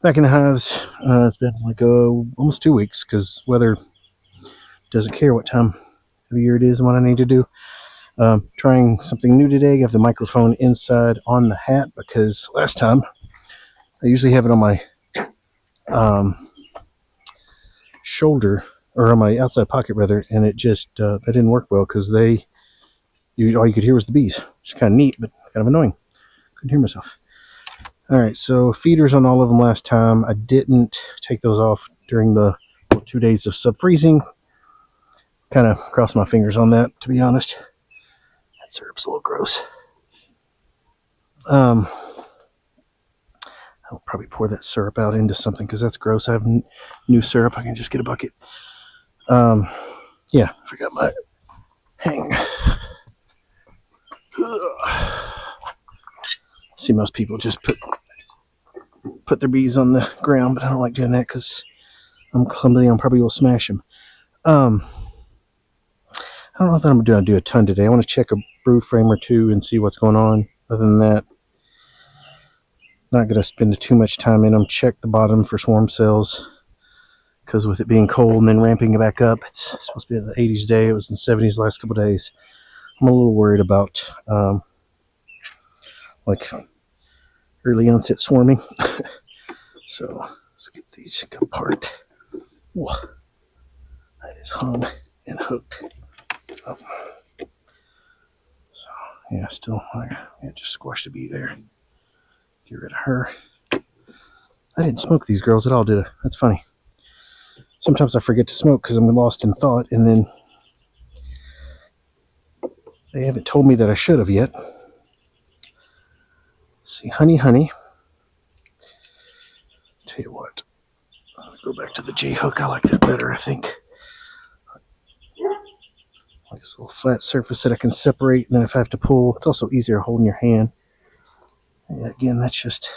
Back in the hives. It's been like almost 2 weeks because weather doesn't care what time of year it is and what I need to do. Trying something new today. I have the microphone inside on the hat because last time I usually have it on my shoulder, or on my outside pocket rather, and it just that didn't work well because all you could hear was the bees. It's kind of neat, but kind of annoying. Couldn't hear myself. All right, so feeders on all of them last time. I didn't take those off during the 2 days of sub-freezing. Kind of crossed my fingers on that, to be honest. That syrup's a little gross. I'll probably pour that syrup out into something because that's gross. I have new syrup. I can just get a bucket. Yeah, I forgot my hang. See, most people just put their bees on the ground, but I don't like doing that because I'm clumsy. I probably will smash them. I don't know if I'm going to do a ton today. I want to check a brood frame or two and see what's going on. Other than that, not going to spend too much time in them. Check the bottom for swarm cells because with it being cold and then ramping it back up, it's supposed to be in the 80s today. It was in the 70s the last couple of days. I'm a little worried about like early onset swarming. So let's get these apart. Whoa, that is hung and hooked. Oh. So yeah, still, just squashed a bee there. Get rid of her. I didn't smoke these girls at all, did I? That's funny. Sometimes I forget to smoke because I'm lost in thought, and then they haven't told me that I should have yet. Let's see, honey. Tell you what, I'll go back to the J-hook. I like that better, I think. Like this little flat surface that I can separate, and then if I have to pull, it's also easier holding your hand. Yeah, again, that's just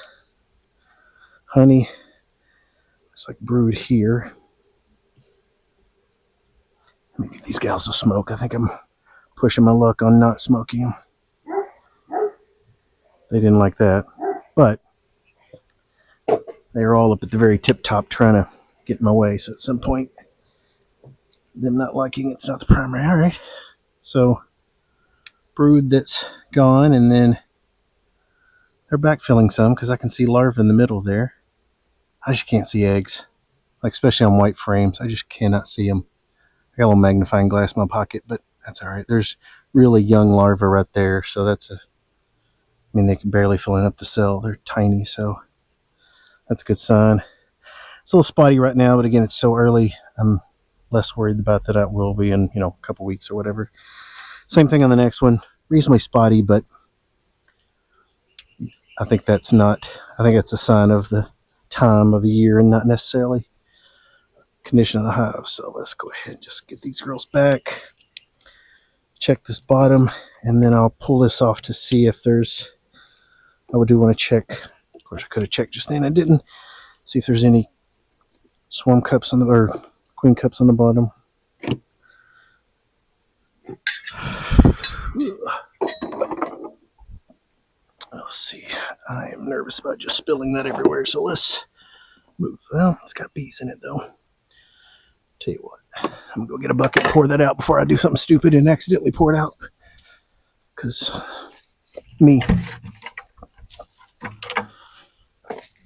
honey. It's like brood here. Maybe these gals will smoke. I think I'm pushing my luck on not smoking them. They didn't like that, but they were all up at the very tip top trying to get in my way. So at some point, them not liking it's not the primary. All right. So brood that's gone, and then they're backfilling some because I can see larvae in the middle there. I just can't see eggs, like especially on white frames. I just cannot see them. I got a little magnifying glass in my pocket, but that's all right. There's really young larvae right there, so they can barely fill up the cell. They're tiny, so that's a good sign. It's a little spotty right now, but again, it's so early. I'm less worried about that. I will be in, a couple weeks or whatever. Same thing on the next one. Reasonably spotty, but I think that's a sign of the time of the year and not necessarily condition of the hive. So let's go ahead and just get these girls back. Check this bottom, and then I'll pull this off to see if there's, I do want to check, of course I could have checked just then, I didn't, see if there's any swarm cups or queen cups on the bottom. Let's see, I am nervous about just spilling that everywhere, so let's move. Well, it's got bees in it though. Tell you what, I'm gonna go get a bucket and pour that out before I do something stupid and accidentally pour it out. Because me.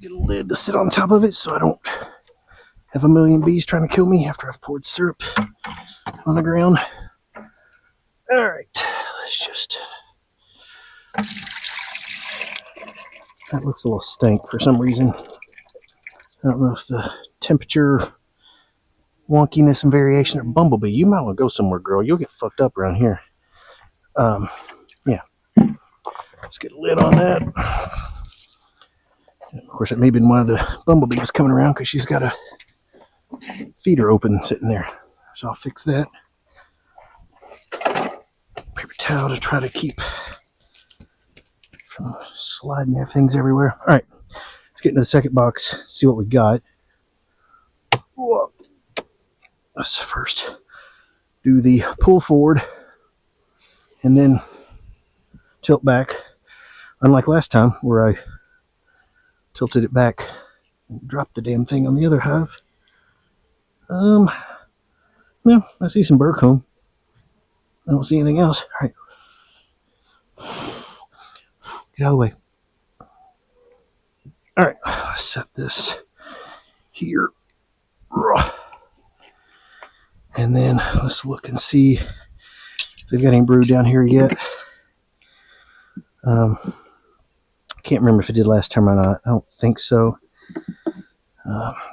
Get a lid to sit on top of it so I don't have a million bees trying to kill me after I've poured syrup on the ground. All right, let's just. That looks a little stank for some reason. I don't know if the temperature, wonkiness, and variation of bumblebee. You might want to go somewhere, girl. You'll get fucked up around here. Yeah. Let's get a lid on that. And of course, it may have been one of the bumblebees coming around because she's got a feeder open sitting there. So I'll fix that. Paper towel to try to keep from sliding things everywhere. All right, let's get into the second box, see what we got. Whoa. Let's first do the pull forward and then tilt back. Unlike last time where I tilted it back Drop the damn thing on the other hive. No, I see some burr comb. I don't see anything else. All right. Get out of the way. All right, let's set this here. And then let's look and see if they've got any brood down here yet. I can't remember if it did last time or not. I don't think so.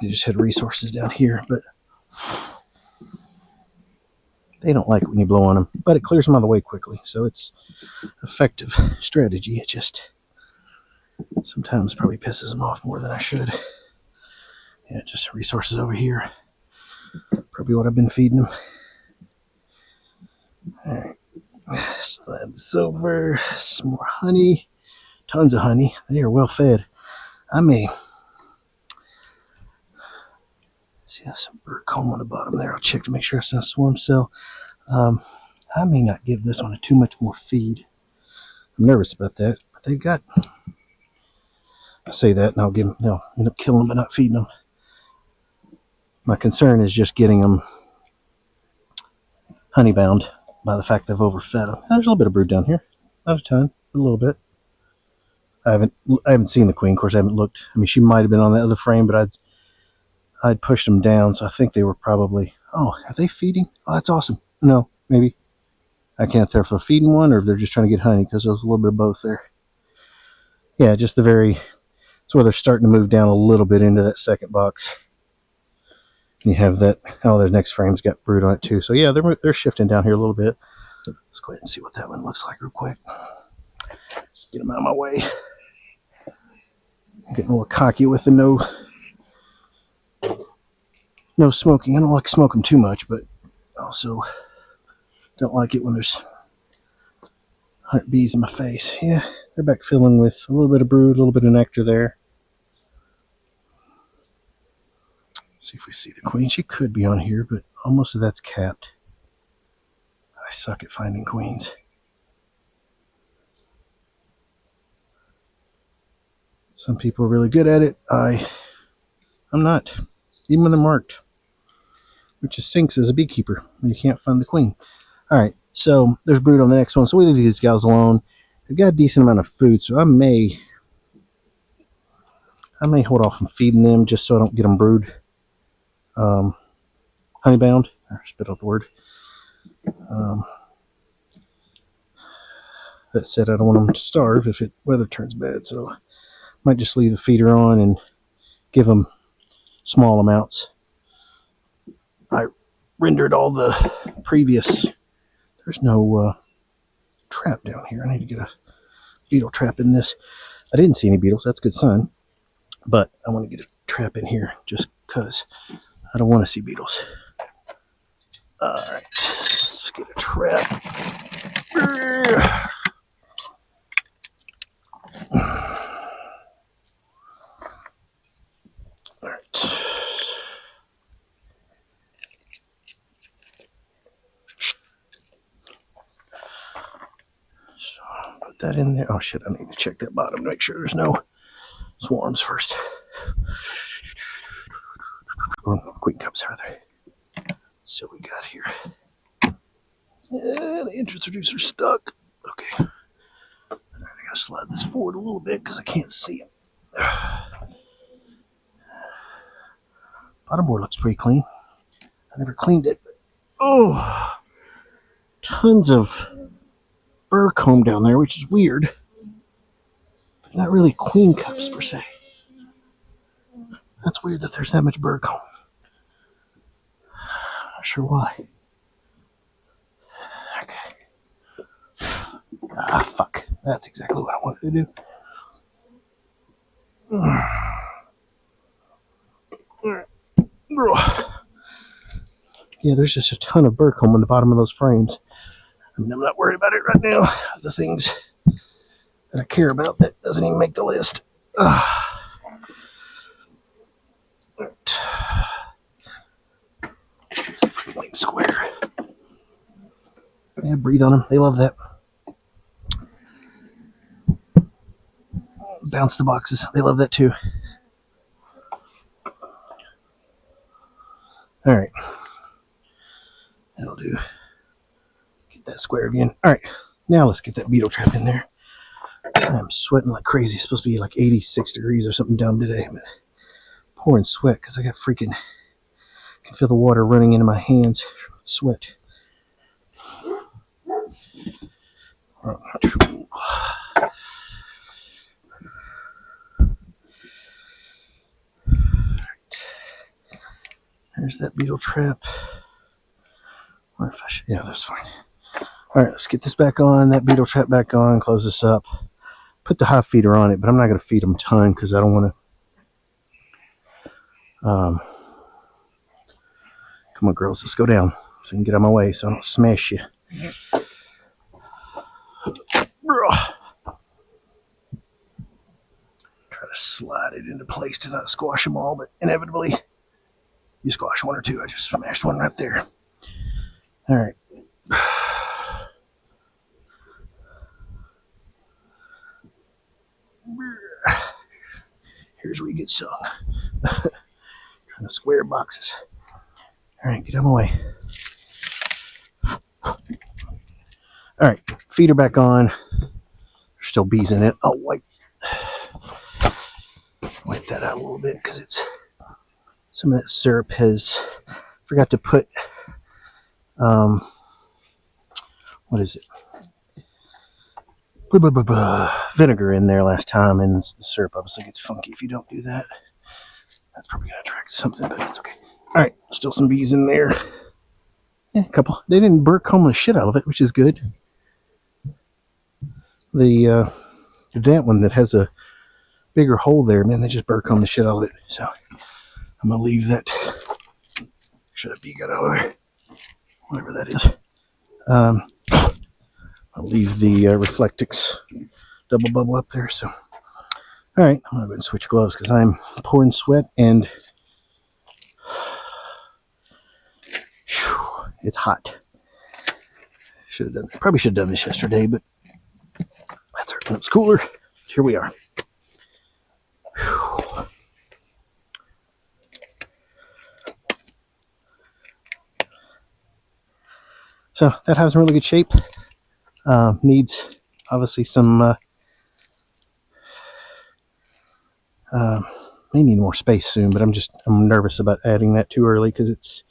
They just had resources down here, but they don't like it when you blow on them. But it clears them out of the way quickly, so it's effective strategy. It just sometimes probably pisses them off more than I should. Yeah, just resources over here. Probably what I've been feeding them. All right, slide this over. Some more honey. Tons of honey. They are well fed. I may see some burr comb on the bottom there. I'll check to make sure it's not a swarm cell. I may not give this one too much more feed. I'm nervous about that, but they've got. I say that, and they'll end up killing them but not feeding them. My concern is just getting them honey bound by the fact they've overfed them. There's a little bit of brood down here, not a ton, but a little bit. I haven't seen the queen. Of course, I haven't looked. I mean, she might have been on the other frame, but I'd pushed them down, so I think they were probably. Oh, are they feeding? Oh, that's awesome. No, maybe. I can't tell if they're feeding one or if they're just trying to get honey, because there's a little bit of both there. Yeah, just it's where they're starting to move down a little bit into that second box. And you have that. Oh, their next frame's got brood on it too. So yeah, they're shifting down here a little bit. Let's go ahead and see what that one looks like real quick. Get them out of my way. I'm getting a little cocky with the no smoking. I don't like to smoke them too much, but also don't like it when there's bees in my face. Yeah, they're back filling with a little bit of brood, a little bit of nectar there. See if we see the queen. She could be on here, but almost of that's capped. I suck at finding queens. Some people are really good at it. I'm not, even when they're marked, which stinks as a beekeeper when you can't find the queen. All right, so there's brood on the next one, so we leave these gals alone. They've got a decent amount of food, so I may hold off from feeding them just so I don't get them brood. Honey bound. I spit out the word. That said, I don't want them to starve if weather turns bad, so I might just leave the feeder on and give them small amounts. I rendered all the previous. There's no trap down here. I need to get a beetle trap in this. I didn't see any beetles. That's a good sign. But I want to get a trap in here just because I don't want to see beetles. All right. Let's get a trap. All right. So put that in there. Oh shit, I need to check that bottom to make sure there's no swarms first. Or queen cups rather. So we got here. The introducer's stuck. Okay. I gotta slide this forward a little bit because I can't see it. Bottom board looks pretty clean. I never cleaned it, but oh, tons of burr comb down there, which is weird. But not really queen cups per se. That's weird that there's that much burr comb. Not sure why. Okay. Ah, fuck. That's exactly what I wanted to do. Yeah, there's just a ton of burr comb on the bottom of those frames. I mean, I'm not worried about it right now. The things that I care about that doesn't even make the list. Freaking square. Yeah, breathe on them. They love that. Bounce the boxes. They love that too. All right. That'll do. Get that square again. All right. Now let's get that beetle trap in there. I'm sweating like crazy. It's supposed to be like 86 degrees or something dumb today. But pouring sweat because I got freaking, can feel the water running into my hands. Sweat. There's that beetle trap. Or if I should, yeah, that's fine. All right, let's get this back on, that beetle trap back on, close this up. Put the hive feeder on it, but I'm not going to feed them a ton because I don't want to. Come on, girls, let's go down so you can get out of my way so I don't smash you. Try to slide it into place to not squash them all, but inevitably you squash one or two. I just smashed one right there. All right. Here's where you get sung. Trying to square boxes. All right, get out of my way. All right, feeder back on. There's still bees in it. I'll wipe that out a little bit because it's some of that syrup has forgot to put what is it? Vinegar in there last time, and the syrup obviously gets funky if you don't do that. That's probably gonna attract something, but it's okay. All right, still some bees in there. Yeah, a couple. They didn't burr comb the shit out of it, which is good. The damp one that has a bigger hole there, man, they just burr comb the shit out of it. So I'm gonna leave that. Should have bee got out of there, whatever that is. I'll leave the Reflectix double bubble up there. So, all right, I'm gonna go and switch gloves because I'm pouring sweat and it's hot. Should have done. Probably should have done this yesterday, but that's all right. It's cooler. Here we are. So that hive's in really good shape. Needs obviously some. May need more space soon, but I'm nervous about adding that too early because it's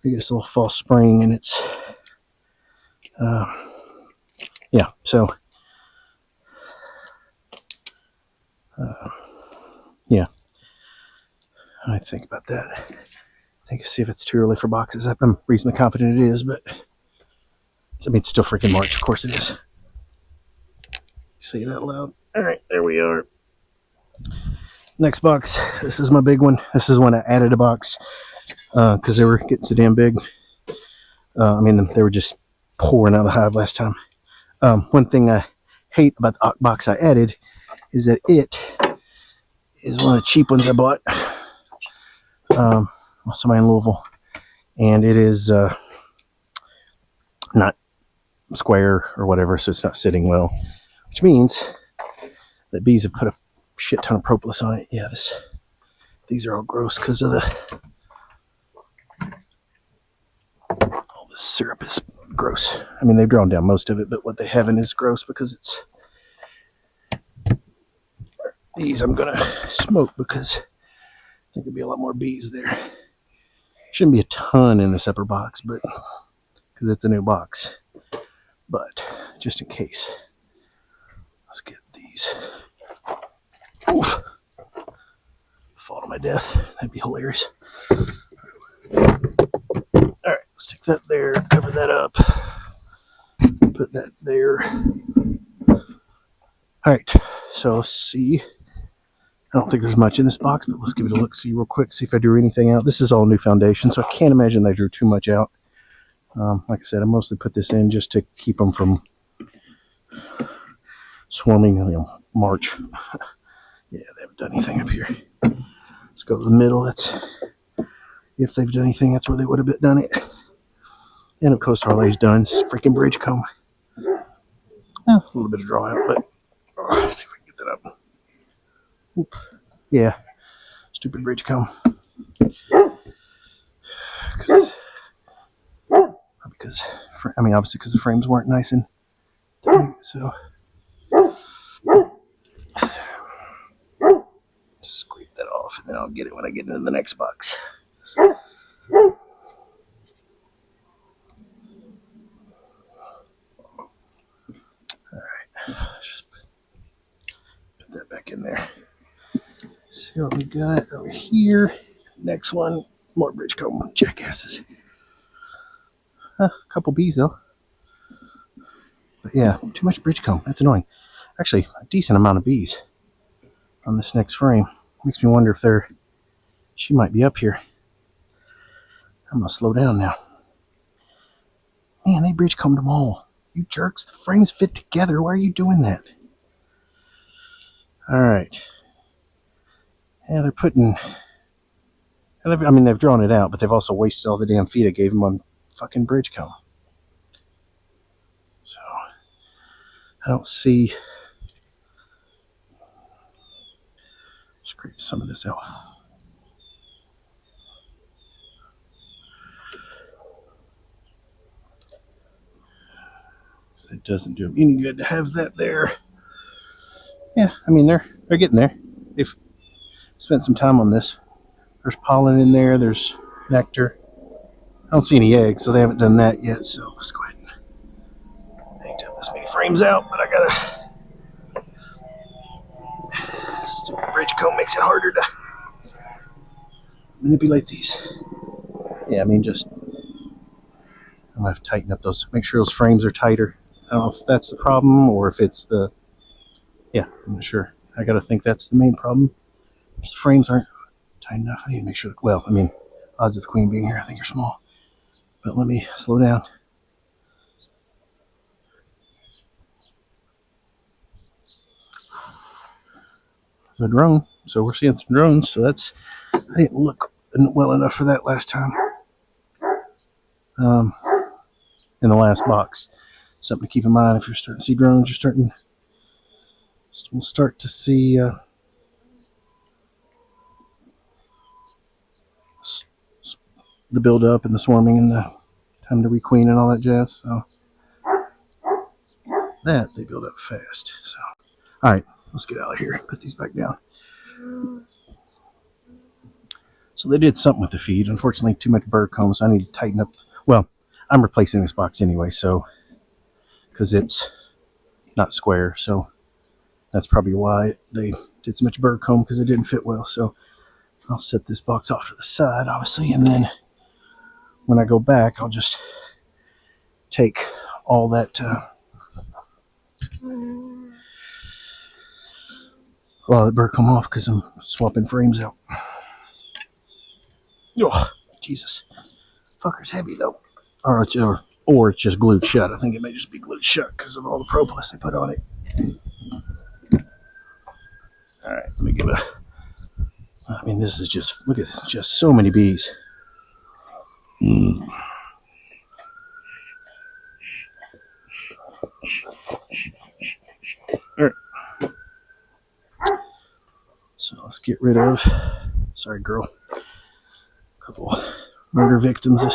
a little false spring and it's yeah. So yeah, I think about that. I think see if it's too early for boxes. I'm reasonably confident it is, but it's still freaking March. Of course it is. Say it out loud. All right, there we are. Next box. This is my big one. This is when I added a box because they were getting so damn big. They were just pouring out of the hive last time. One thing I hate about the box I added is that it is one of the cheap ones I bought. Somebody in Louisville, and it is not square or whatever, so it's not sitting well, which means that bees have put a shit ton of propolis on it. Yeah, these are all gross because of all this syrup is gross. I mean, they've drawn down most of it, but what they haven't is gross because it's these I'm gonna smoke because I think there'll be a lot more bees there. Shouldn't be a ton in this upper box, but because it's a new box, but just in case, let's get these. Oof. Fall to my death. That'd be hilarious. All right, let's stick that there, cover that up, put that there. All right, so let's see. I don't think there's much in this box, but let's give it a look, see real quick, see if I drew anything out. This is all new foundation, so I can't imagine they drew too much out. Like I said, I mostly put this in just to keep them from swarming, March. Yeah, they haven't done anything up here. Let's go to the middle. If they've done anything, that's where they would have done it. And of course, Harley's done. It's freaking bridge comb. A little bit of draw out, but let's see if we can get that up. Oop. Yeah, stupid bridge comb. because, obviously because the frames weren't nice and tight. So scrape that off, and then I'll get it when I get into the next box. Just put that back in there. See what we got over here. Next one, more bridge comb jackasses. A couple bees though. But yeah, too much bridge comb. That's annoying. Actually, a decent amount of bees on this next frame. Makes me wonder if she might be up here. I'm gonna slow down now. Man, they bridge combed them all. You jerks, the frames fit together. Why are you doing that? Alright. Yeah, they're putting... they've drawn it out, but they've also wasted all the damn feed I gave them on fucking bridge comb. So, I don't see... Scrape some of this out. It doesn't do them any good to have that there. Yeah, they're getting there. They've spent some time on this. There's pollen in there, there's nectar. I don't see any eggs, so they haven't done that yet, so let's go ahead and I hate to have this many frames out, but I gotta stupid bridge comb makes it harder to manipulate these. Yeah, just I'm gonna have to tighten up those, make sure those frames are tighter. I don't know if that's the problem or if it's the, yeah, I'm not sure. I gotta think that's the main problem. The frames aren't tight enough. I need to make sure, odds of the queen being here I think are small. But let me slow down. The drone, so we're seeing some drones, so that's, I didn't look well enough for that last time. In the last box. Something to keep in mind if you're starting to see drones, we'll start to see the build up and the swarming and the time to requeen and all that jazz. So that they build up fast. So, all right, let's get out of here. Put these back down. So they did something with the feed. Unfortunately, too much burr comb, so I need to tighten up. Well, I'm replacing this box anyway, so because it's not square, so that's probably why they did so much burr comb, because it didn't fit well. So I'll set this box off to the side, obviously, and then when I go back, I'll just take all that the burr comb off, because I'm swapping frames out. Oh, Jesus. Fucker's heavy, though. Or it's just glued shut. I think it may just be glued shut because of all the propolis they put on it. Alright, let me give it a... this is just... Look at this. Just so many bees. Alright. So let's get rid of... Sorry, girl. A couple murder victims of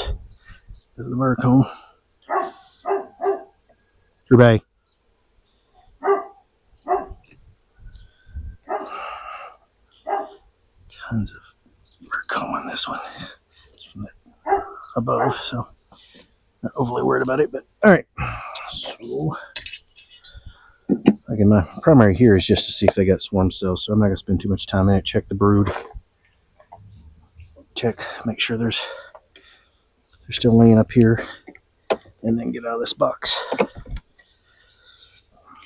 the burr comb. Drew. Tons of burr comb on this one. It's from that above, so not overly worried about it, but alright. So again, my primary here is just to see if they got swarm cells, so I'm not gonna spend too much time in it. Check the brood. Make sure they're still laying up here, and then get out of this box.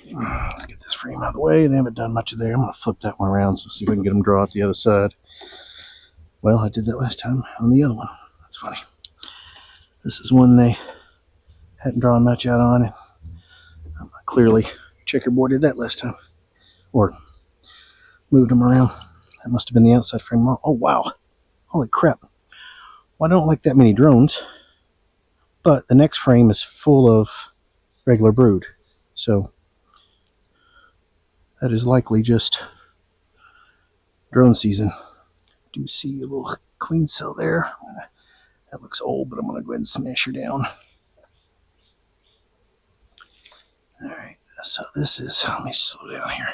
Let's get this frame out of the way. They haven't done much of there. I'm going to flip that one around so see if we can get them to draw out the other side. Well, I did that last time on the other one. That's funny. This is one they hadn't drawn much out on. And I clearly checkerboarded that last time. Or moved them around. That must have been the outside frame. Oh, wow. Holy crap. Well, I don't like that many drones. But the next frame is full of regular brood. So that is likely just drone season. Do see a little queen cell there. That looks old, but I'm going to go ahead and smash her down. So this is, let me slow down here.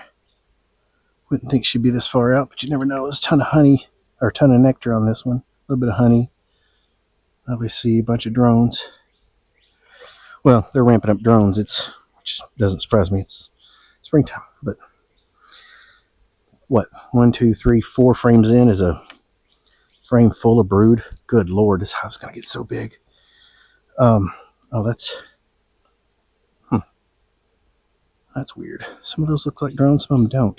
Wouldn't think she'd be this far out, but you never know. There's a ton of honey, or a ton of nectar on this one. A little bit of honey. Obviously, a bunch of drones. Well, they're ramping up drones. Which doesn't surprise me. It's springtime. But what? 1, 2, 3, 4 frames in is a frame full of brood. Good Lord, this hive's gonna get so big. Oh, that's weird. Some of those look like drones, some of them don't.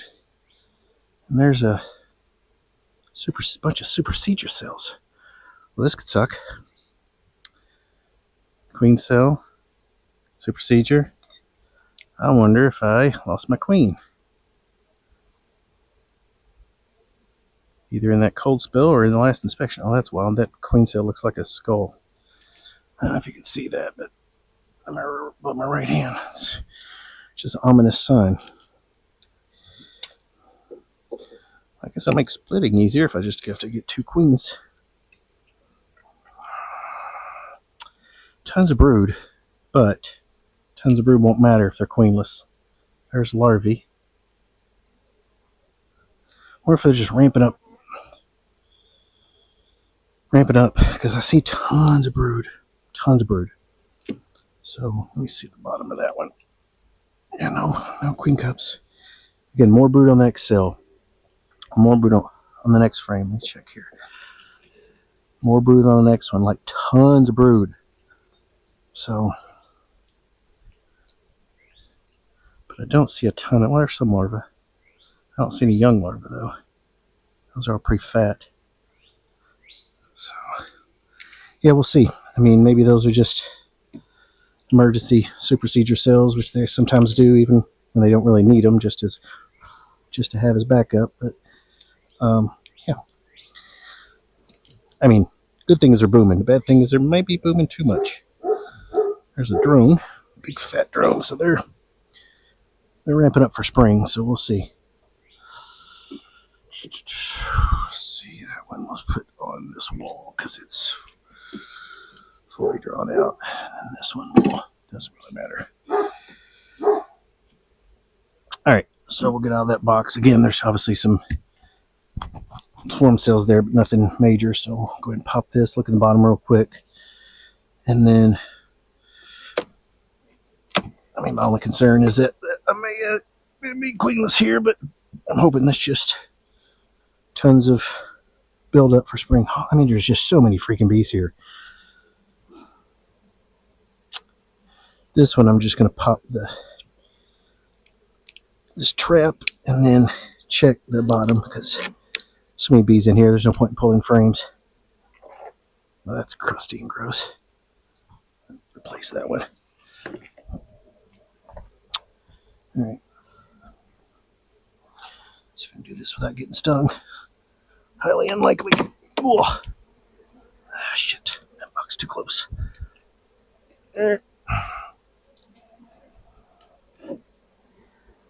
And there's a bunch of supersedure cells. Well, this could suck. Queen cell, supersedure. I wonder if I lost my queen. Either in that cold spill or in the last inspection. Oh, that's wild. That queen cell looks like a skull. I don't know if you can see that, but above my right hand. It's just an ominous sign. I guess I'll make splitting easier if I just have to get 2 queens. Tons of brood, but tons of brood won't matter if they're queenless. There's larvae. Or if they're just ramping up, because I see tons of brood. So let me see the bottom of that one. Yeah, no queen cups. Again, more brood on the next cell. More brood on the next frame. Let me check here. More brood on the next one, like tons of brood. So, but I don't see a ton of, well, there's some larvae. I don't see any young larvae though. Those are all pretty fat. So, yeah, we'll see. I mean, maybe those are just emergency supersedure cells, which they sometimes do, even when they don't really need them, just to have as backup. But yeah, I mean, good thing is they're booming. The bad thing is they might be booming too much. There's a drone, big fat drone, so they're ramping up for spring. So we'll see. See, that one was put on this wall because it's fully drawn out, and this one doesn't really matter. All right, so we'll get out of that box. Again, there's obviously some swarm cells there, but nothing major. So I'll go ahead and pop this. Look at the bottom real quick, and then, I mean, my only concern is that I may be queenless here, but I'm hoping that's just tons of build up for spring. I mean, there's just so many freaking bees here. This one, I'm just going to pop this trap and then check the bottom because so many bees in here. There's no point in pulling frames. Well, that's crusty and gross. Replace that one. All right. See if I can do this without getting stung. Highly unlikely. Oh, shit. That box too close. There.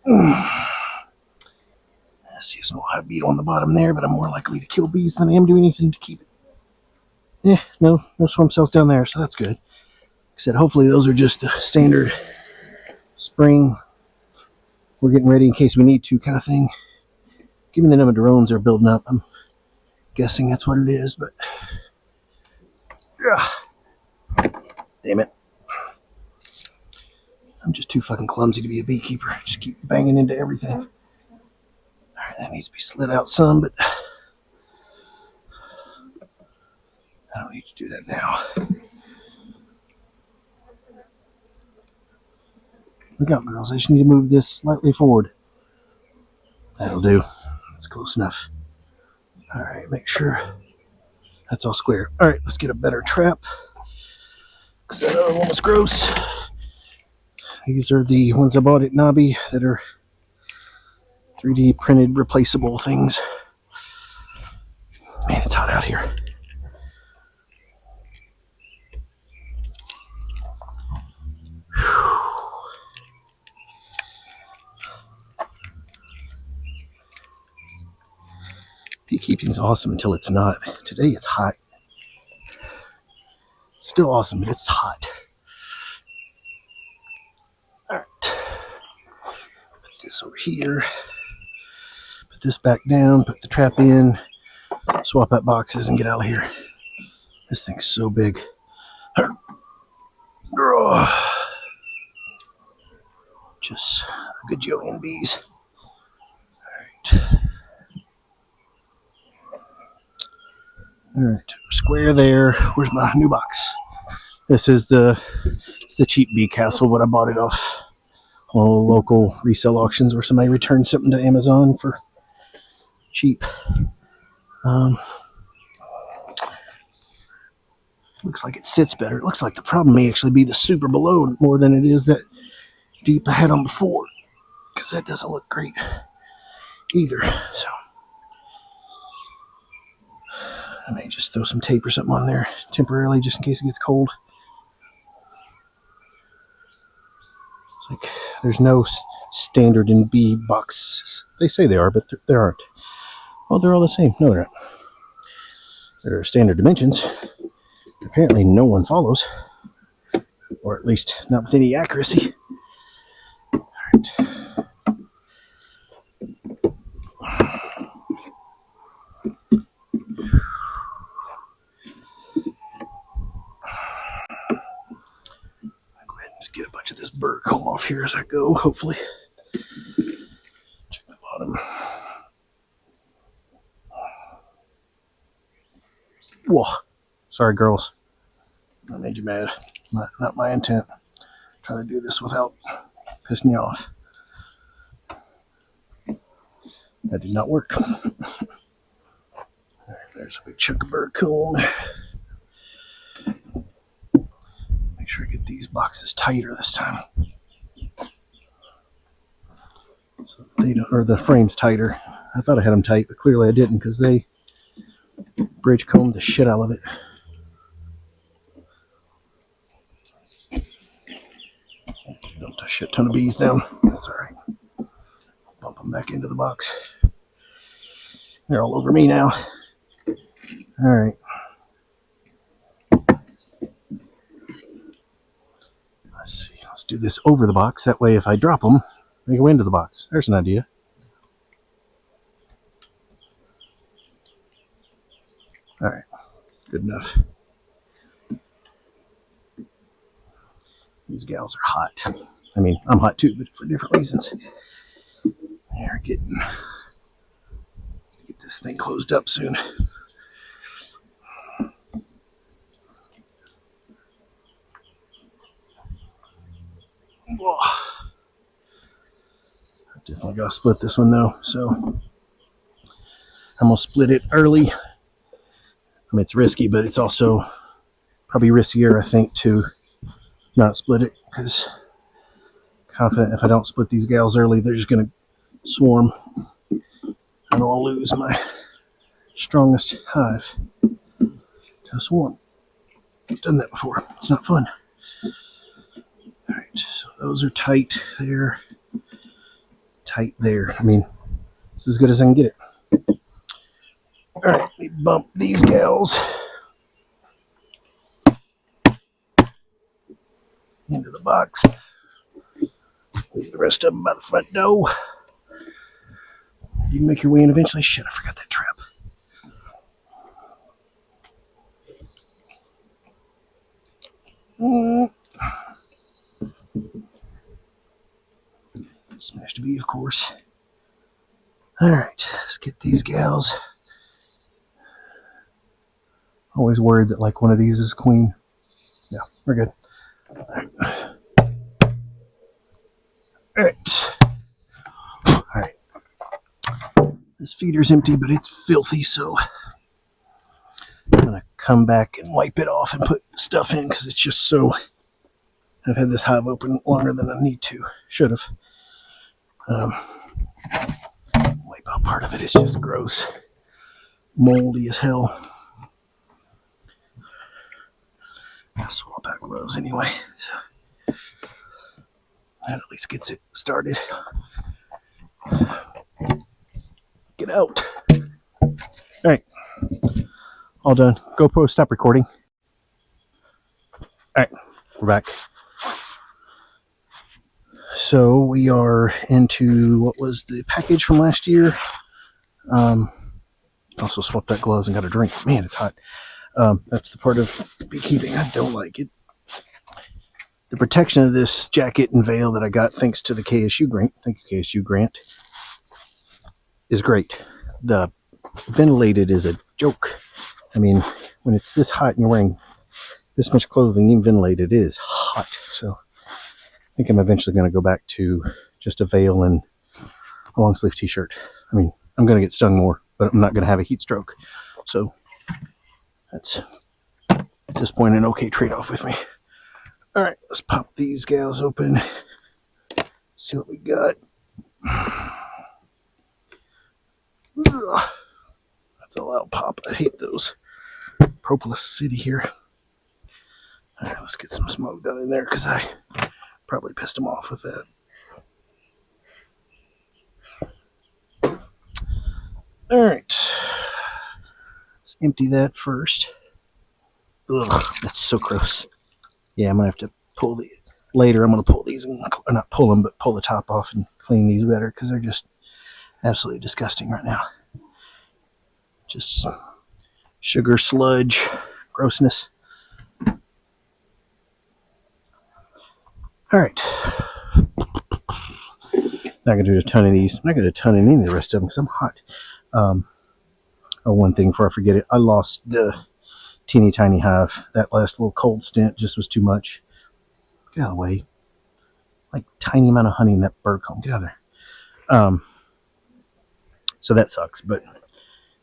I see a small hive beetle on the bottom there, but I'm more likely to kill bees than I am do anything to keep it. No swarm cells down there, so that's good. Like I said, hopefully those are just the standard spring, we're getting ready in case we need to kind of thing. Given the number of drones are building up, I'm guessing that's what it is, but damn it. I'm just too fucking clumsy to be a beekeeper. Just keep banging into everything. Alright, that needs to be slid out some, but I don't need to do that now. Look out, girls. I just need to move this slightly forward. That'll do. That's close enough. Alright, make sure that's all square. Alright, let's get a better trap, because that other one was gross. These are the ones I bought at Nobby that are 3D printed replaceable things. Man, it's hot out here. Beekeeping is awesome until it's not. Today it's hot. Still awesome, but it's hot. Alright. this over here. Put this back down, put the trap in, swap out boxes, and get out of here. This thing's so big. Just a good jillion bees. Alright, square there. Where's my new box? This is the cheap bee castle, but I bought it off all local resale auctions where somebody returned something to Amazon for cheap. Looks like it sits better. It looks like the problem may actually be the super below more than it is that deep I had on before, because that doesn't look great either. So I may just throw some tape or something on there temporarily just in case it gets cold. It's like there's no standard in bee boxes. They say they are, but there aren't. Oh, they're all the same. No, they're not. There are standard dimensions. Apparently no one follows, or at least not with any accuracy. All right. Get a bunch of this burr comb off here as I go, hopefully. Check the bottom. Whoa. Sorry, girls. I made you mad. Not my intent. Trying to do this without pissing you off. That did not work. There's a big chunk of burr comb. Make sure I get these boxes tighter this time. So they don't, or the frame's tighter. I thought I had them tight, but clearly I didn't because they bridge combed the shit out of it. Dumped a shit ton of bees down. That's all right. Bump them back into the box. They're all over me now. All right. Let's see. Let's do this over the box. That way, if I drop them, they go into the box. There's an idea. All right. Good enough. These gals are hot. I mean, I'm hot too, but for different reasons. They're get this thing closed up soon. Whoa. Definitely gotta split this one though, so I'm gonna split it early. I mean, it's risky, but it's also probably riskier, I think, to not split it, because confident if I don't split these gals early, they're just gonna swarm. I don't want to lose my strongest hive to a swarm. I've done that before. It's not fun. All right, so those are tight there. Tight there. I mean, it's as good as I can get it. All right, let me bump these gals into the box. Leave the rest of them by the front door. You can make your way in eventually. Shit, I forgot that trap. Smashed a bee, of course. Alright, let's get these gals. Always worried that like one of these is queen. Yeah, we're good. Alright. Alright. This feeder's empty, but it's filthy, so I'm gonna come back and wipe it off and put stuff in because it's just so. I've had this hive open longer than I need to. Should have. Wipe out part of it. It's just gross. Moldy as hell. I'll swap out gloves anyway. So that at least gets it started. Get out. Alright. All done. GoPro, stop recording. Alright. We're back. So we are into what was the package from last year. Also swapped out gloves and got a drink. Man, it's hot. That's the part of beekeeping I don't like. It. The protection of this jacket and veil that I got thanks to the KSU grant, thank you KSU grant, is great. The ventilated is a joke. I mean, when it's this hot and you're wearing this much clothing, even ventilated, it is hot. So I think I'm eventually going to go back to just a veil and a long sleeve t-shirt. I mean, I'm going to get stung more, but I'm not going to have a heat stroke. So that's at this point an okay trade-off with me. All right, let's pop these gals open. See what we got. Ugh. That's a loud pop. I hate those. Propolis City here. All right, let's get some smoke down in there because I probably pissed them off with that. All right, let's empty that first. Ugh, that's so gross. Yeah, I'm gonna have to pull the later. I'm gonna pull these and or not pull them, but pull the top off and clean these better because they're just absolutely disgusting right now. Just sugar sludge, grossness. All right. Not gonna do a ton of these. I'm not gonna do a ton of any of the rest of them because I'm hot. One thing before I forget it, I lost the teeny tiny hive. That last little cold stint just was too much. Get out of the way. Like tiny amount of honey in that bird comb. Get out of there. So that sucks, but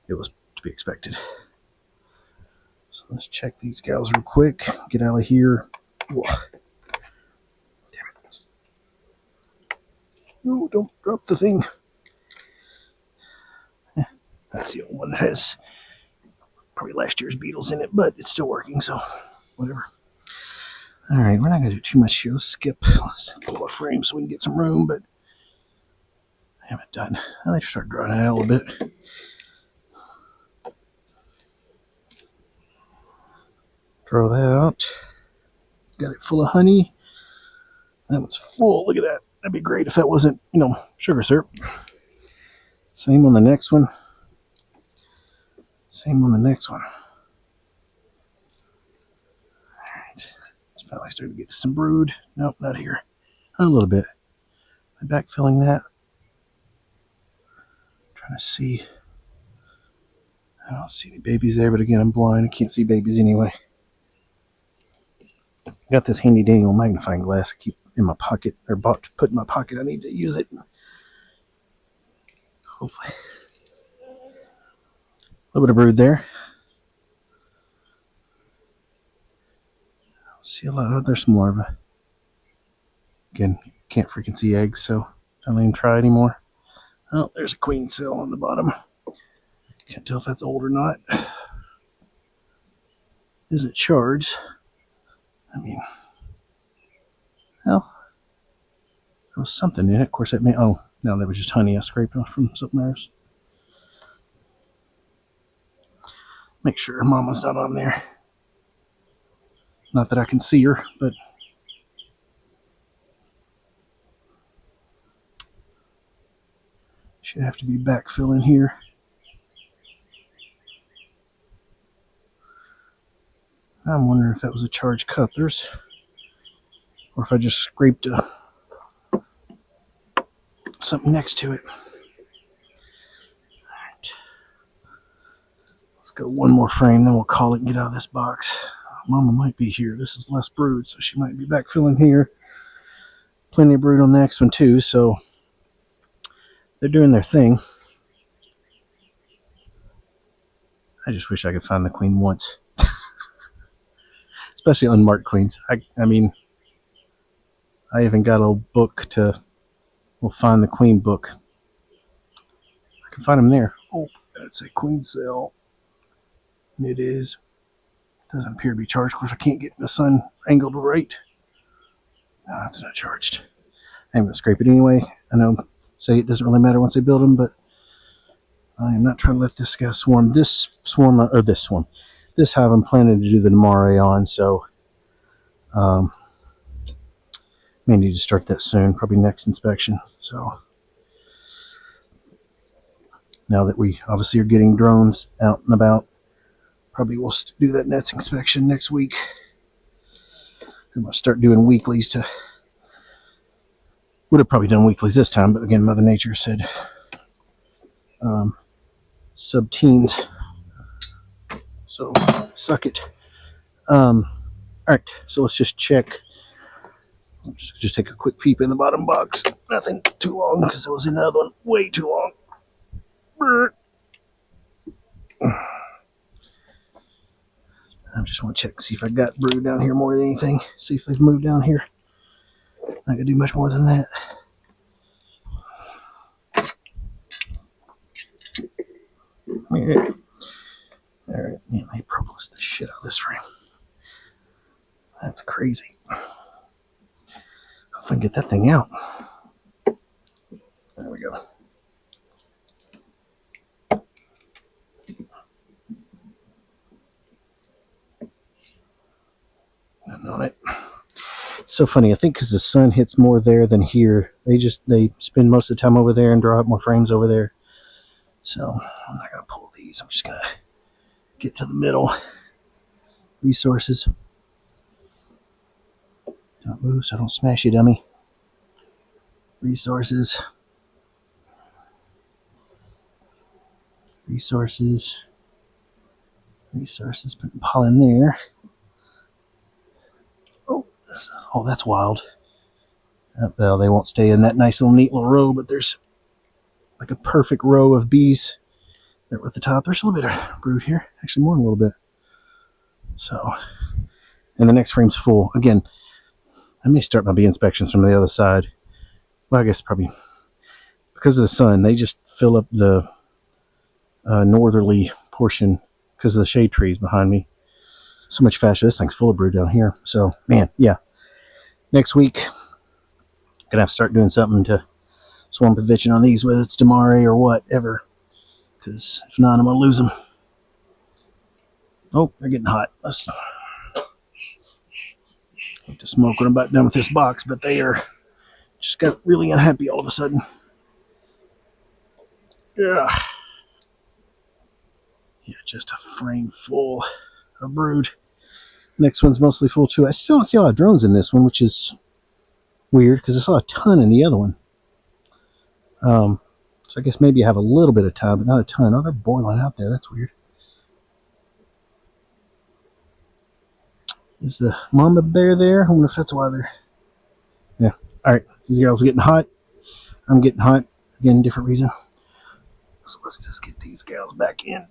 it was to be expected. So let's check these gals real quick. Get out of here. Whoa. Damn it. No, don't drop the thing. That's the old one that has probably last year's beetles in it, but it's still working, so whatever. All right, we're not going to do too much here. Let's skip. Let's pull a frame so we can get some room, but I haven't done. I like to start drawing it out a little bit. Draw that out. Got it full of honey. That one's full. Look at that. That'd be great if that wasn't, sugar syrup. Same on the next one. Same on the next one. Alright. It's finally starting to get some brood. Nope, not here. A little bit. I'm backfilling that. Trying to see. I don't see any babies there, but again, I'm blind. I can't see babies anyway. I got this handy dandy little magnifying glass I keep in my pocket, or put in my pocket. I need to use it. Hopefully. A little bit of brood there. See a lot of, there's some larvae. Again, can't freaking see eggs, so don't even try anymore. Oh, there's a queen cell on the bottom. Can't tell if that's old or not. Is it charged? I mean, well, there was something in it. Of course, that may, oh, no, that was just honey I scraped off from something else. Make sure Mama's not on there. Not that I can see her, but should have to be backfilling here. I'm wondering if that was a charged cup. Or if I just scraped something next to it. Alright. Let's go one more frame, then we'll call it and get out of this box. Mama might be here. This is less brood, so she might be backfilling here. Plenty of brood on the next one too, so they're doing their thing. I just wish I could find the queen once. Especially unmarked queens. I mean, I even got a book to, find the queen book. I can find them there. Oh, that's a queen cell. It is. Doesn't appear to be charged. Of course, I can't get the sun angled right. No, it's not charged. I'm going to scrape it anyway. I know, say it doesn't really matter once they build them, but I am not trying to let this guy swarm. This hive I'm planning to do the Mare on, so May need to start that soon, probably next inspection. So now that we obviously are getting drones out and about, probably we'll do that next inspection next week. I'm going to start doing weeklies to... Would have probably done weeklies this time, but again, Mother Nature said sub-teens. So, suck it. Alright, so let's just check. Let's just take a quick peep in the bottom box. Nothing too long, because there was another one way too long. Burr. I just want to check, see if I got brood down here more than anything. See if they've moved down here. Not going to do much more than that. Alright, man, they probably the shit out of this frame. That's crazy. If I can get that thing out. There we go. Nothing on it. It's so funny. I think because the sun hits more there than here, they spend most of the time over there and draw up more frames over there. So I'm not gonna pull these. I'm just gonna get to the middle. Resources. Don't move so I don't smash you, dummy. Resources. Resources. Resources. Put pollen there. Oh, that's wild. Well, they won't stay in that nice little neat little row, but there's like a perfect row of bees there at the top. There's a little bit of brood here. Actually, more than a little bit. So, and the next frame's full. Again, I may start my bee inspections from the other side. Well, I guess probably because of the sun, they just fill up the northerly portion because of the shade trees behind me so much faster. This thing's full of brood down here. So, man, yeah. Next week, gonna have to start doing something to swarm prevention on these, whether it's Damari or whatever. Because if not, I'm gonna lose them. Oh, they're getting hot. Let's hate to smoke when I'm about done with this box, but they are just got really unhappy all of a sudden. Yeah. Yeah, just a frame full of brood. Next one's mostly full too. I still don't see a lot of drones in this one, which is weird because I saw a ton in the other one. So I guess maybe I have a little bit of time, but not a ton. Oh, they're boiling out there. That's weird. Is the mama bear there? I wonder if that's why they're... Yeah. Alright. These gals are getting hot. I'm getting hot. Again, different reason. So let's just get these gals back in.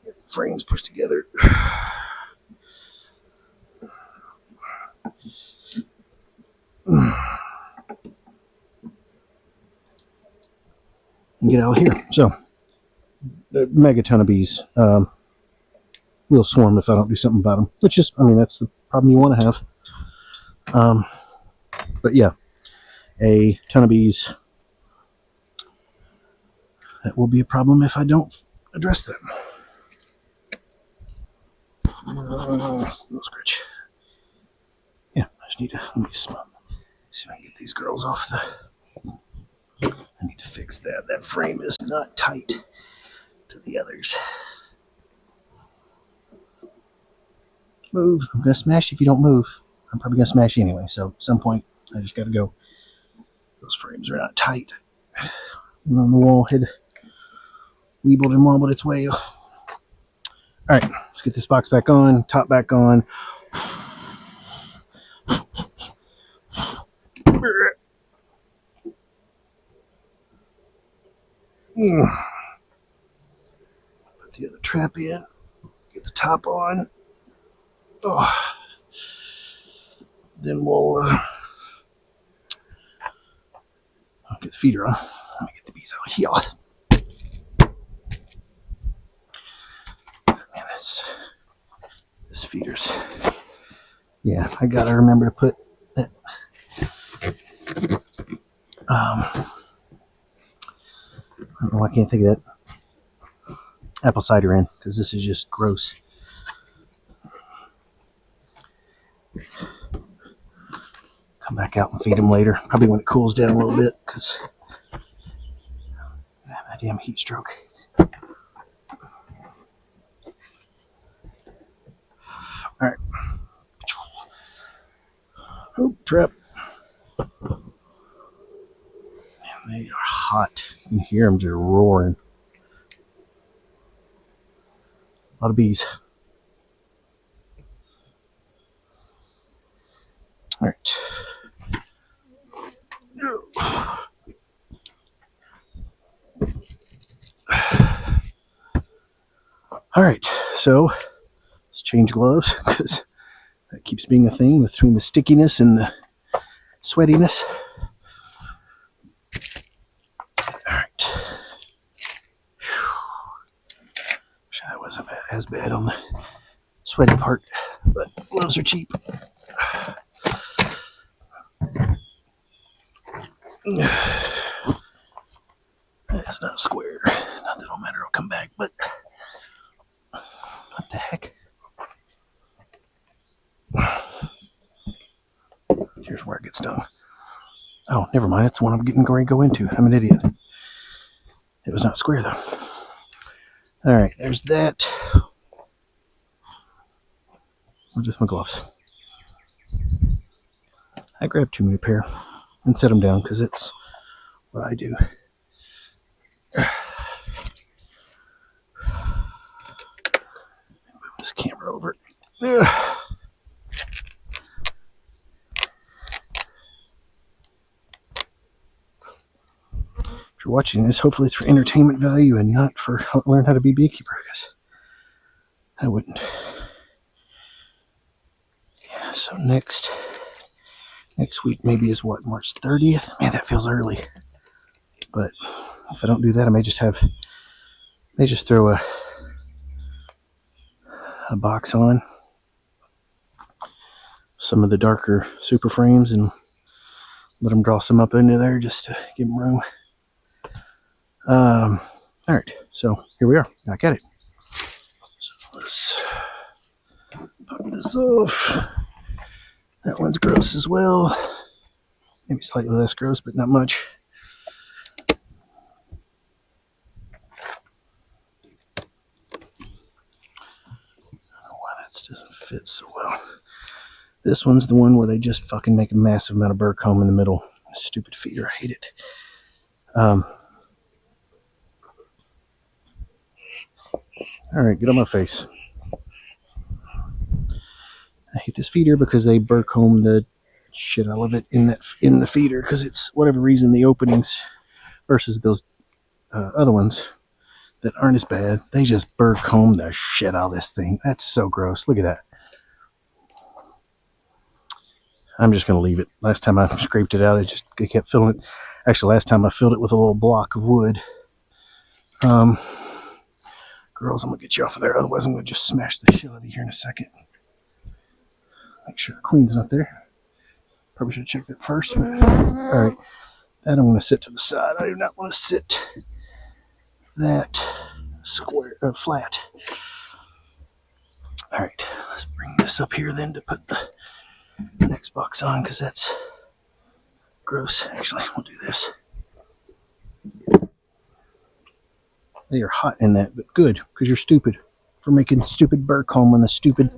Get the frames pushed together. And get out of here. So, a mega ton of bees will swarm if I don't do something about them. Which is, I mean, that's the problem you want to have. But yeah, a ton of bees. That will be a problem if I don't address them. No scratch. Yeah, I just need to see if I can get these girls off the... I need to fix that. That frame is not tight to the others. Move. I'm going to smash you if you don't move. I'm probably going to smash you anyway, so at some point I just got to go. Those frames are not tight. And on the wall had weebled and wobbled its way. Alright, let's get this box back on, top back on. Put the other trap in. Get the top on. Oh. Then we'll I'll get the feeder on. Let me get the bees out here. Man, this feeder's... Yeah, I gotta remember to put that I don't know why I can't think of that apple cider in, because this is just gross. come back out and feed them later. Probably when it cools down a little bit, because that damn heat stroke. Alright. Oh, trap. Man, they are hot. You can hear them just roaring. A lot of bees. Alright. Alright, so let's change gloves, because that keeps being a thing between the stickiness and the sweatiness. Alright. Wish that wasn't as bad on the sweaty part, but gloves are cheap. That's not square. Not that it'll matter, it'll come back, but what the heck? Here's where it gets stung. Oh, never mind. It's the one I'm getting ready to go into. I'm an idiot. It was not square, though. Alright, there's that. Just my gloves. I grabbed too many pair and set them down because it's what I do. Move this camera over. If you're watching this, hopefully it's for entertainment value and not for learn how to be a beekeeper, because I wouldn't. Yeah, so next week maybe is what, March 30th? Man, that feels early. But if I don't do that, I may just throw a box on some of the darker super frames and let them draw some up into there just to give them room. All right, so here we are. Back at it. So let's pop this off. That one's gross as well. Maybe slightly less gross, but not much. I don't know why that doesn't fit so well. This one's the one where they just fucking make a massive amount of burr comb in the middle. Stupid feeder, I hate it. Alright, get on my face. I hate this feeder because they burr comb the shit out of it in the feeder, because it's, whatever reason, the openings versus those other ones that aren't as bad, they just burr comb the shit out of this thing. That's so gross. Look at that. I'm just going to leave it. Last time I scraped it out, it kept filling it. Actually, last time I filled it with a little block of wood. Girls, I'm going to get you off of there. Otherwise, I'm going to just smash the shit out of you here in a second. Make sure the queen's not there. Probably should have checked that first. But, all right. That I'm going to sit to the side. I do not want to sit that flat. All right. Let's bring this up here then to put the next box on, because that's gross. Actually, we'll do this. They are hot in that, but good, because you're stupid for making stupid burr comb on the stupids.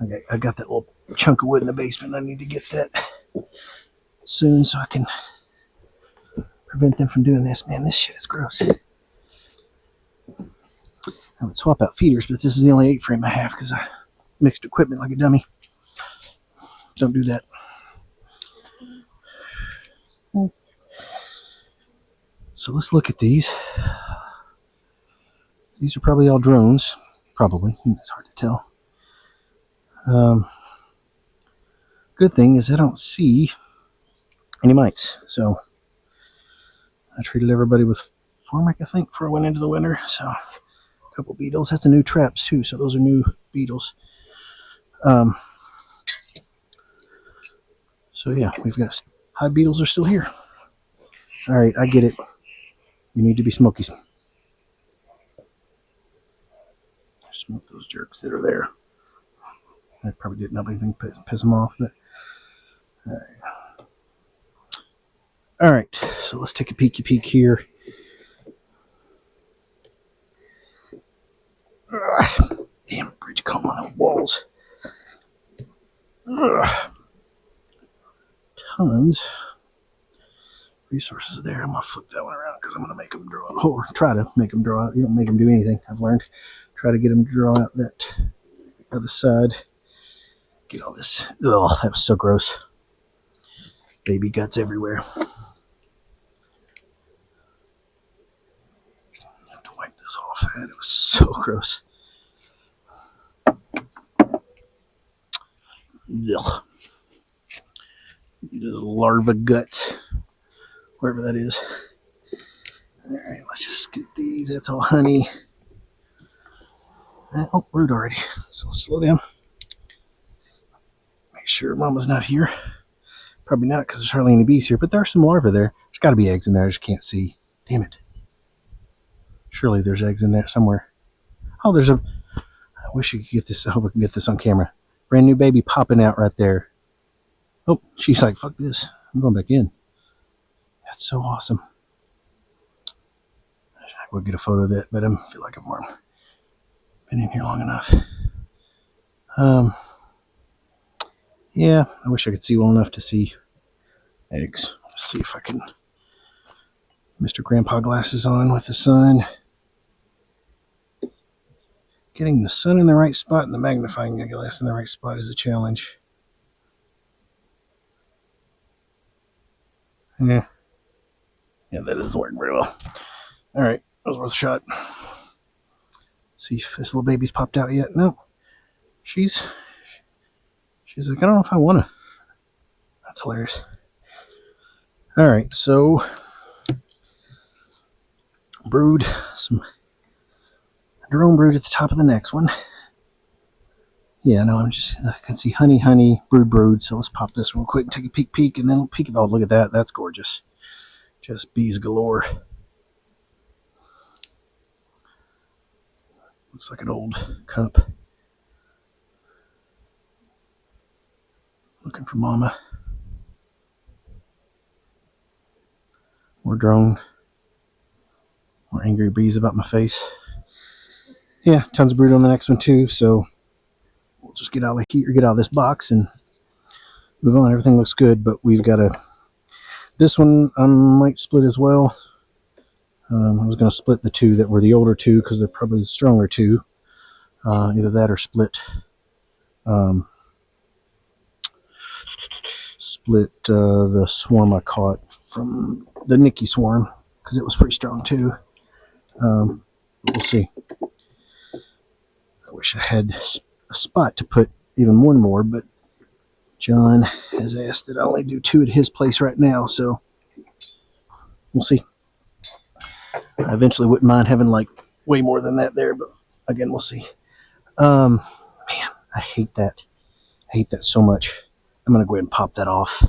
Okay, I got that little chunk of wood in the basement. I need to get that soon so I can prevent them from doing this. Man, this shit is gross. I would swap out feeders, but this is the only 8 frame I have because I mixed equipment like a dummy. Don't do that. So let's look at these. These are probably all drones. Probably. It's hard to tell. Good thing is I don't see any mites. So I treated everybody with Formic, I think, before I went into the winter. So a couple beetles. That's a new traps too. So those are new beetles. So yeah, we've got hive beetles are still here. All right, I get it. You need to be smokies. Smoke those jerks that are there. I probably didn't have anything piss them off, but all right. So let's take a peeky peek here. Ugh. Damn, bridge comb on the walls. Ugh. Tons resources there. I'm gonna flip that one around because I'm gonna make them draw out, or try to make them draw out. You don't make them do anything. I've learned. Try to get them to draw out that other side. Get all this. Oh, that was so gross. Baby guts everywhere. I have to wipe this off. Man, it was so gross. Ugh. Larva guts, wherever that is. All right, let's just scoop these. That's all honey. Oh, brood already. So slow down. Make sure Mama's not here. Probably not because there's hardly any bees here, but there are some larvae there. There's got to be eggs in there. I just can't see. Damn it. Surely there's eggs in there somewhere. Oh, there's a... I wish you could get this. I hope I can get this on camera. Brand new baby popping out right there. Oh, she's like, fuck this. I'm going back in. That's so awesome. I will get a photo of that, but I feel like I've been in here long enough. Yeah, I wish I could see well enough to see eggs. Let's see if I can. Mr. Grandpa glasses on with the sun. Getting the sun in the right spot and the magnifying glass in the right spot is a challenge. Yeah, that doesn't work very well. All right, that was worth a shot. See if this little baby's popped out yet. No, she's like, I don't know if I want to. That's hilarious. All right, so brood, some drone brood at the top of the next one. Yeah, no, I can see honey, brood. So let's pop this real quick and take a peek, and then we'll peek. Oh, look at that. That's gorgeous. Just bees galore. Looks like an old cup. Looking for Mama. More drone. More angry bees about my face. Yeah, tons of brood on the next one too, so we'll just get out of here, get out of this box and move on. Everything looks good, but we've got this one I might split as well. I was going to split the two that were the older two because they're probably the stronger two. Either that or split the swarm I caught from the Nikki swarm because it was pretty strong too. We'll see. I wish I had a spot to put even one more, but John has asked that I only do two at his place right now, so we'll see. I eventually wouldn't mind having like way more than that there, but again, we'll see. Man, I hate that. I hate that so much. I'm going to go ahead and pop that off,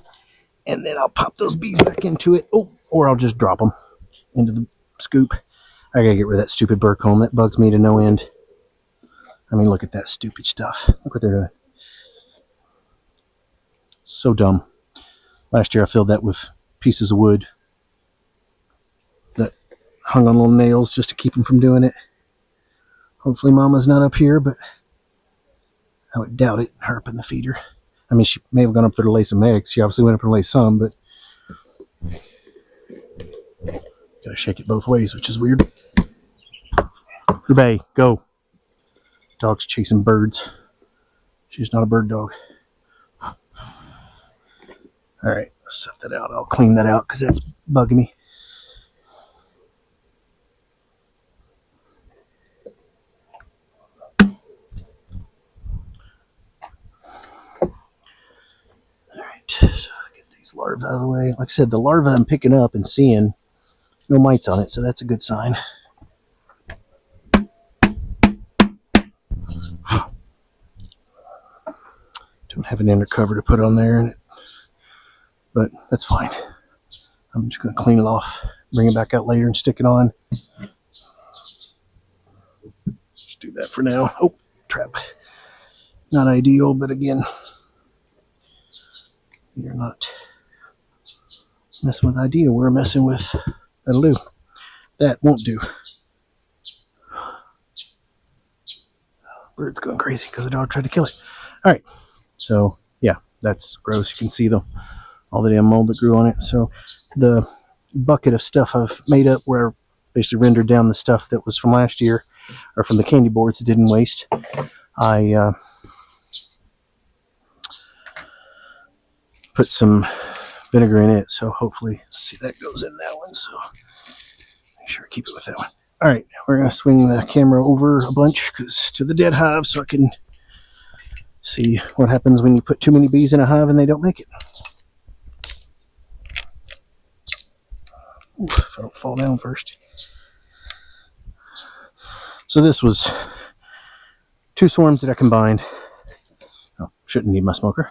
and then I'll pop those bees back into it. Oh, or I'll just drop them into the scoop. I got to get rid of that stupid burr comb. That bugs me to no end. I mean, look at that stupid stuff. Look what they're doing. It's so dumb. Last year I filled that with pieces of wood that hung on little nails just to keep them from doing it. Hopefully Mama's not up here, but I would doubt it. Her up in the feeder. I mean, she may have gone up there to lay some eggs. She obviously went up and lay some, but gotta shake it both ways, which is weird. Rebay, go. Dog's chasing birds. She's not a bird dog. All right, let's set that out. I'll clean that out because that's bugging me. All right, so get these larvae out of the way. Like I said, the larva I'm picking up and seeing, no mites on it, so that's a good sign. Don't have an inner cover to put on there, but that's fine. I'm just going to clean it off, bring it back out later and stick it on. Just do that for now. Oh, trap. Not ideal, but again, you're not messing with idea. We're messing with that'll do. That won't do. Bird's going crazy because the dog tried to kill it. All right, so yeah, that's gross. You can see all the damn mold that grew on it. So the bucket of stuff I've made up where I basically rendered down the stuff that was from last year or from the candy boards that didn't waste. I put some vinegar in it, so hopefully, see, that goes in that one, so make sure I keep it with that one. All right, we're going to swing the camera over a bunch to the dead hive so I can see what happens when you put too many bees in a hive and they don't make it. Oof, if I don't fall down first. So this was 2 swarms that I combined. Oh, shouldn't need my smoker.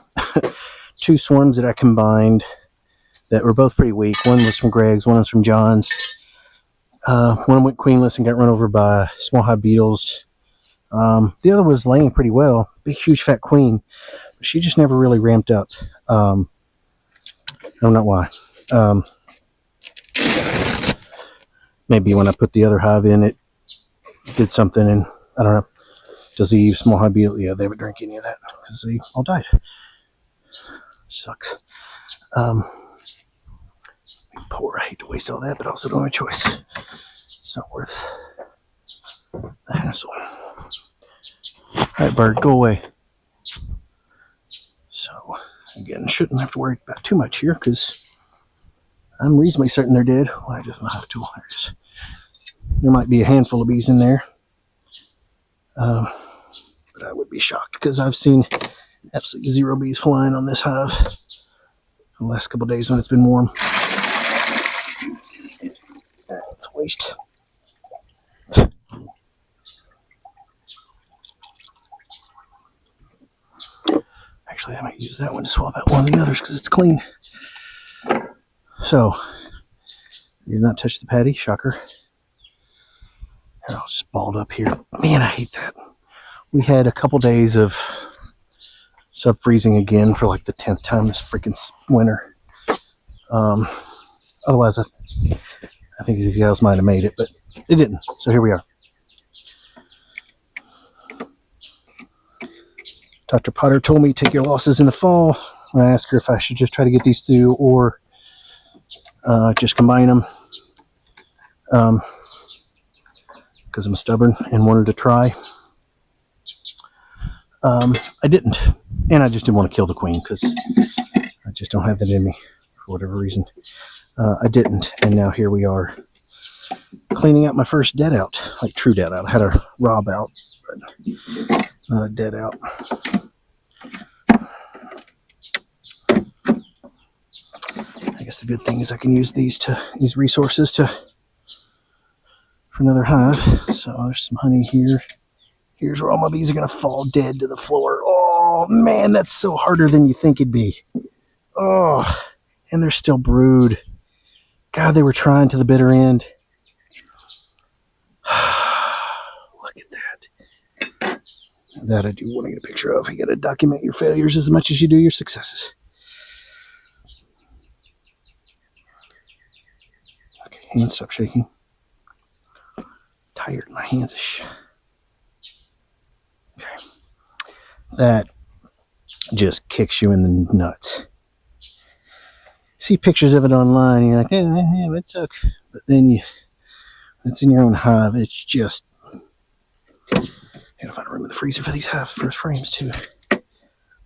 2 swarms that I combined that were both pretty weak. One was from Greg's, one was from John's. One went queenless and got run over by small hive beetles. The other was laying pretty well. Big, huge, fat queen. She just never really ramped up. I don't know why. Maybe when I put the other hive in, it did something, and I don't know. Does the small hive beetle? Yeah, they haven't drank any of that because they all died. Sucks. Poor. I hate to waste all that, but I also don't have a choice. It's not worth the hassle. All right, bird, go away. So, again, shouldn't have to worry about too much here because I'm reasonably certain they're dead. Well, I just don't have to. There might be a handful of bees in there. But I would be shocked because I've seen absolutely 0 bees flying on this hive the last couple of days when it's been warm. It's a waste. Actually, I might use that one to swap out one of the others because it's clean. So, did not touch the patty, shocker. Here, I'll just balled up here. Man, I hate that. We had a couple days of sub-freezing again for like the 10th time this freaking winter. Otherwise, I think these guys might have made it, but they didn't. So here we are. Dr. Potter told me take your losses in the fall. I asked her if I should just try to get these through or just combine them. Because I'm stubborn and wanted to try. I didn't. And I just didn't want to kill the queen because I just don't have that in me for whatever reason. I didn't. And now here we are cleaning out my first dead out. Like true dead out. I had a rob out, but not a dead out. I guess the good thing is I can use these resources for another hive. So there's some honey here. Here's where all my bees are going to fall dead to the floor. Oh, man, that's so harder than you think it'd be. Oh, and they're still brood. God, they were trying to the bitter end. Look at that. That I do want to get a picture of. You got to document your failures as much as you do your successes. Okay, hands stop shaking. Tired, my hands are okay. That just kicks you in the nuts. See pictures of it online, and you're like, it's okay. But then it's in your own hive. It's just, gotta find room in the freezer for these hive first frames too.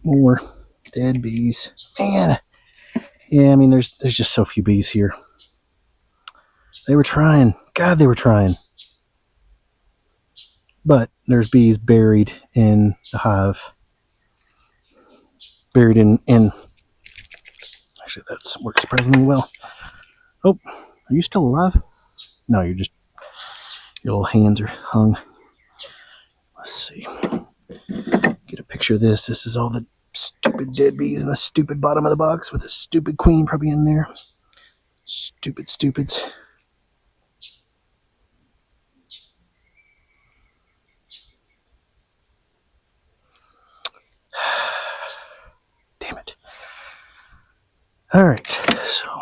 More dead bees. Man, yeah, I mean, there's just so few bees here. They were trying. God, they were trying. But there's bees buried in the hive. Buried in actually, that works surprisingly well. Oh, are you still alive? No, your little hands are hung. Let's see. Get a picture of this. This is all the stupid dead bees in the stupid bottom of the box with a stupid queen probably in there. Stupid stupids.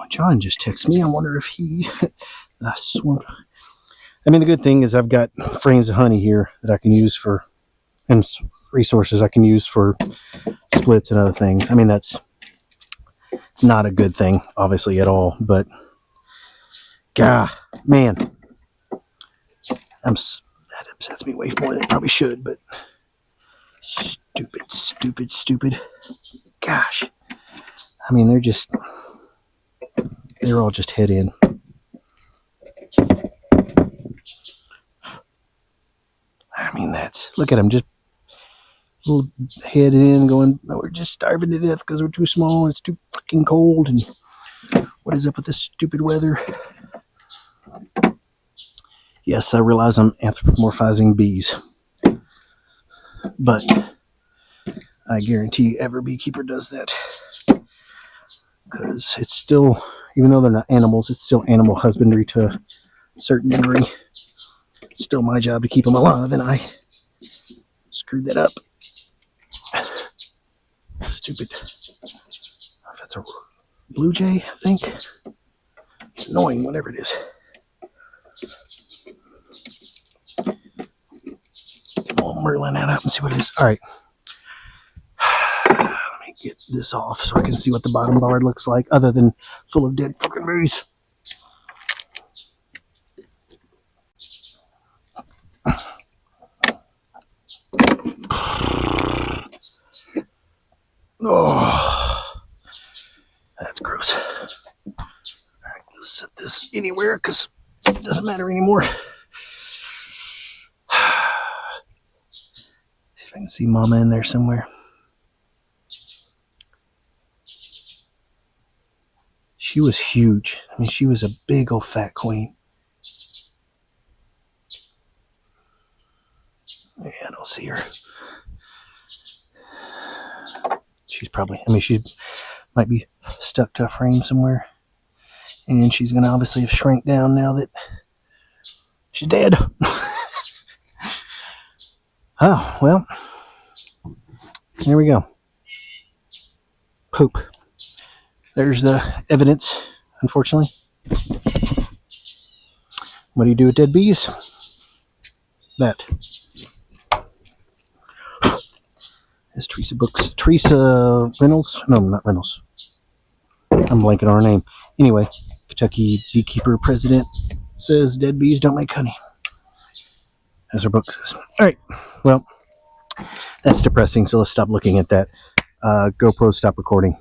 John just texted me. I wonder if he... I mean, the good thing is I've got frames of honey here that I can use for... and resources I can use for splits and other things. I mean, it's not a good thing, obviously, at all. But, God, man. That upsets me way more than it probably should, but... Stupid. Gosh. I mean, they're all just head in. I mean, look at them, just little head in going, no, we're just starving to death because we're too small and it's too fucking cold. And what is up with this stupid weather? Yes, I realize I'm anthropomorphizing bees, but I guarantee every beekeeper does that, because it's still, even though they're not animals, it's still animal husbandry to a certain degree. It's still my job to keep them alive, and I screwed that up. Stupid. If that's a blue jay, I think. It's annoying, whatever it is. Get a little Merlin out and see what it is. All right. Let me get this off so I can see what the bottom bar looks like, other than full of dead fucking bees. Oh, that's gross. All right, let's set this anywhere because it doesn't matter anymore. See if I can see Mama in there somewhere. She was huge. I mean, she was a big old fat queen. Yeah, I don't see her. She's probably, I mean, she might be stuck to a frame somewhere. And she's going to obviously have shrank down now that she's dead. Oh, well. There we go. Poop. There's the evidence, unfortunately. What do you do with dead bees? That. There's Teresa Books. Teresa Reynolds? No, not Reynolds. I'm blanking on her name. Anyway, Kentucky beekeeper president says dead bees don't make honey. As her book says. All right. Well, that's depressing, so let's stop looking at that. GoPro, stop recording.